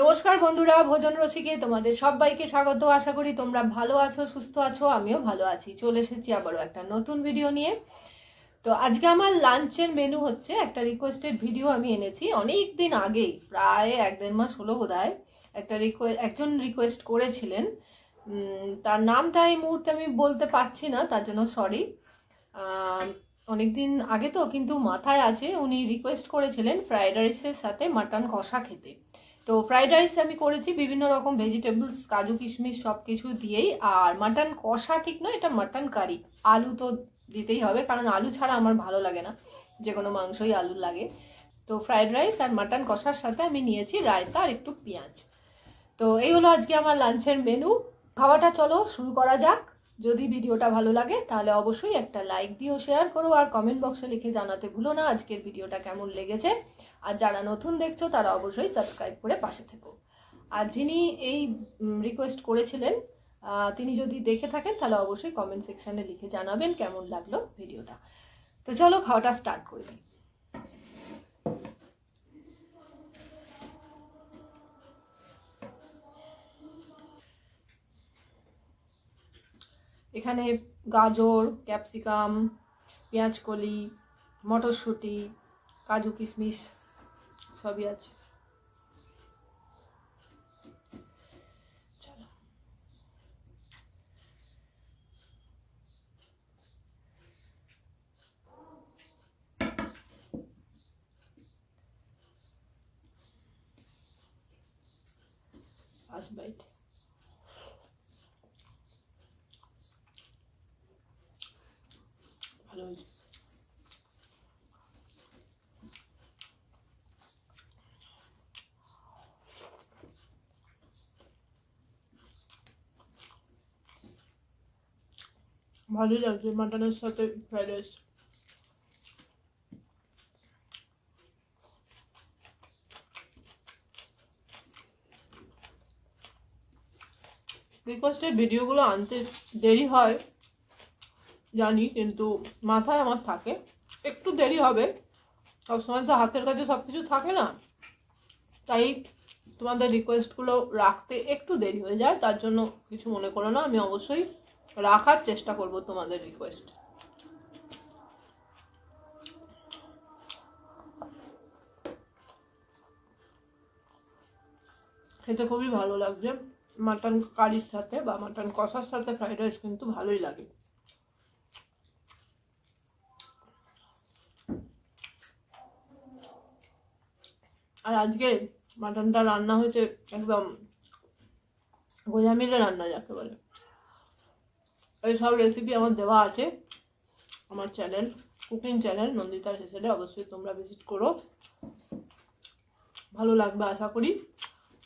নমস্কার বন্ধুরা, ভোজন রসিকে তোমাদের সবাইকে স্বাগত। আশা করি তোমরা ভালো আছো, সুস্থ আছো। আমিও ভালো আছি। চলে এসেছি আবারও একটা নতুন ভিডিও নিয়ে। তো আজকে আমার লাঞ্চের মেনু হচ্ছে একটা রিকোয়েস্টেড ভিডিও আমি এনেছি অনেক দিন আগেই, প্রায় 1-1.5 মাস হলো বোধহয়। একজন রিকোয়েস্ট করেছিলেন, তার নামটা এই মুহূর্তে আমি বলতে পারছি না, তার জন্য সরি। অনেকদিন আগে তো, কিন্তু মাথায় আছে। উনি রিকোয়েস্ট করেছিলেন ফ্রাইড রাইসের সাথে মাটন কষা খেতে। তো ফ্রাইড রাইস আমি করেছি বিভিন্ন রকম ভেজিটেবলস, কাজু কিশমিশ সব কিছু দিয়েই। আর মাটন কষা ঠিক নয়, এটা মাটন কারি। আলু তো দিতেই হবে, কারণ আলু ছাড়া আমার ভালো লাগে না, যে কোনো মাংসই আলু লাগে। তো ফ্রাইড রাইস আর মাটন কষার সাথে আমি নিয়েছি রায়তা আর একটু পেঁয়াজ। তো এই হলো আজকে আমার লাঞ্চের মেনু। খাওয়াটা চলো শুরু করা যাক। যদি ভিডিওটা ভালো লাগে তাহলে অবশ্যই একটা লাইক দিও, শেয়ার করো, আর কমেন্ট বক্সে লিখে জানাতে ভুলো না আজকের ভিডিওটা কেমন লেগেছে। আর যারা নতুন দেখছো তারা অবশ্যই সাবস্ক্রাইব করে পাশে থেকো। আর যিনি এই রিকোয়েস্ট করেছিলেন, তিনি যদি দেখে থাকেন তাহলে অবশ্যই কমেন্ট সেকশানে লিখে জানাবেন কেমন লাগলো ভিডিওটা। তো চলো খাওয়াটা স্টার্ট করে দিই। এখানে গাজর, ক্যাপসিকাম, পেঁয়াজকলি, মটরশুঁটি, কাজু কিশমিশ সবই আছে। চলো ফার্স্ট বাইট। ভালো হয়েছে। ভালোই লাগছে মাটনের সাথে ফ্রাইড রাইস। রিকোয়েস্টেড ভিডিওগুলো আনতে দেরি হয় জানি, কিন্তু মাথায় আমার থাকে একটু দেরি হবে। সবসময় তো হাতের কাছে সব কিছু থাকে না, তাই তোমাদের রিকোয়েস্টগুলো রাখতে একটু দেরি হয়ে যায়। তার জন্য কিছু মনে করো না, আমি অবশ্যই রাখার চেষ্টা করব তোমাদের রিকোয়েস্ট। খেতে খুবই ভালো লাগছে। মাটন কারির সাথে বা মাটন কষার সাথে ফ্রাইড রাইস কিন্তু ভালোই লাগে। আর আজকে মাটনটা রান্না হয়েছে একদম গোজামিলে রান্না যাকে বলে। এই সব রেসিপি আমার দেওয়া আছে আমার চ্যানেল, কুকিং চ্যানেল নন্দিতার হেসেলে। অবশ্যই তোমরা ভিজিট করো, ভালো লাগবে আশা করি।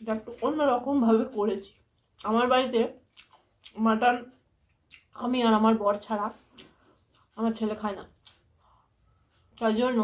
এটা একটু অন্যরকমভাবে করেছি। আমার বাড়িতে মাটন আমি আর আমার বর ছাড়া আমার ছেলে খায় না, তার জন্য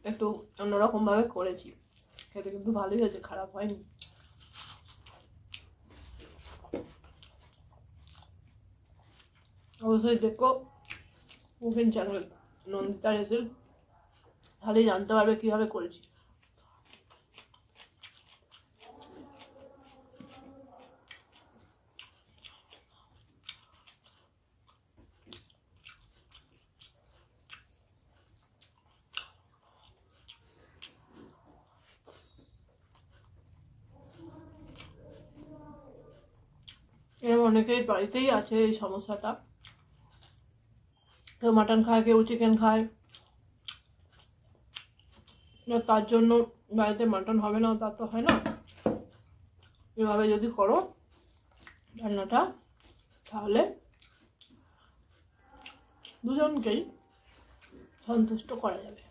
একটু অন্যরকমভাবে করেছি। খেতে কিন্তু ভালোই হয়েছে, খারাপ হয়নি। অবশ্যই দেখো কুকিং চ্যানেল নন্দিতা হেসেল, তাহলেই জানতে পারবে কীভাবে করেছি। এরকম অনেকের বাড়িতেই আছে এই সমস্যাটা। কেউ মাটন খায়, কেউ চিকেন খায়, তার জন্য বাড়িতে মাটন হবে না তা তো হয় না। এভাবে যদি করো রান্নাটা, তাহলে দুজনকেই সন্তুষ্ট করা যাবে।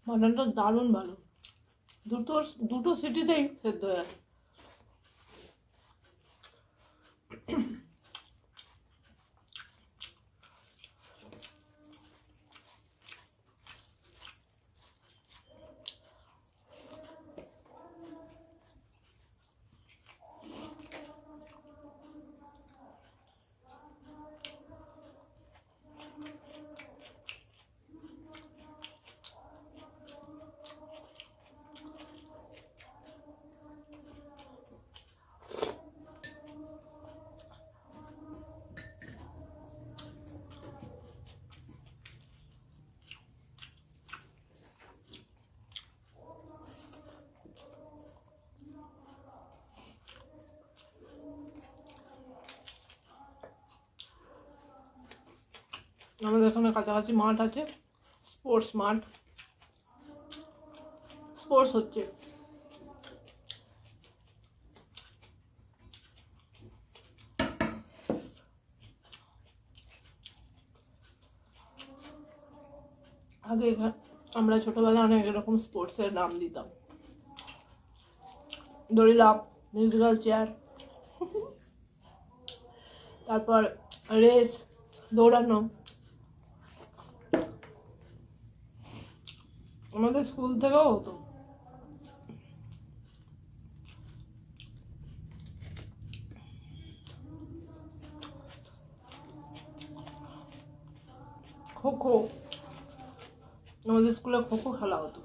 মাটনটা দারুণ ভালো, দুটো দুটো সিটিতেই সেদ্ধ হয়ে যায়। আমাদের এখানে কাছাকাছি মাঠ আছে, স্পোর্টস মাঠ, স্পোর্টস হচ্ছে। আগে আমরা ছোটবেলায় অনেক এরকম স্পোর্টসের নাম দিতাম, দড়ি লাফ, মিউজিক্যাল চেয়ার, তারপর রেস, দৌড়ানো। আমাদের স্কুল থেকেও হতো। খোখো, আমাদের স্কুলে খোখো খেলা হতো।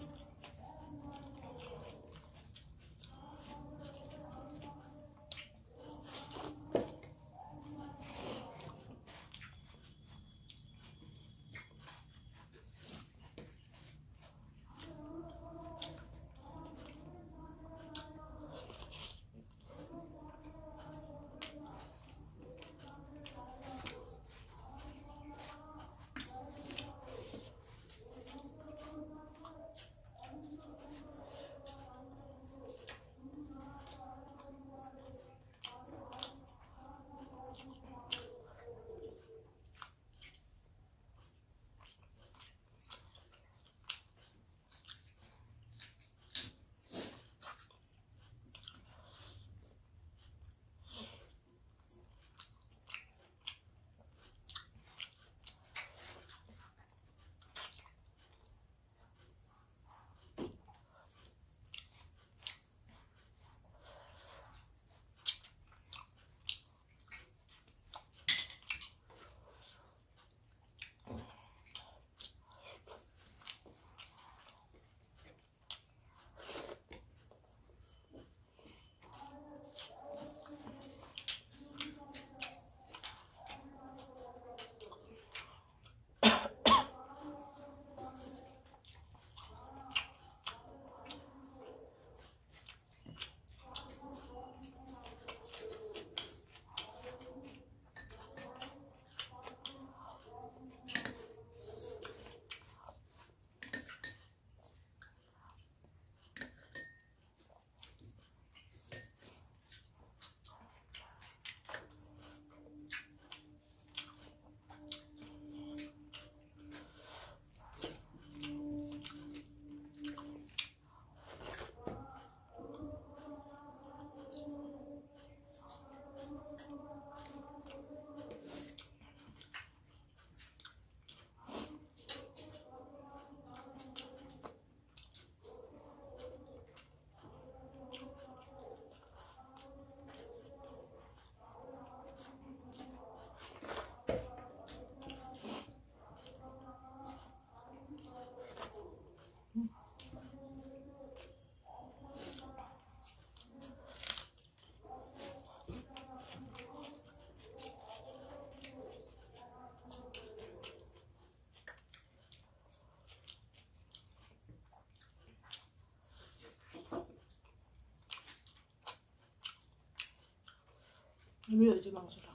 হেভি হয়েছে মাংসটা।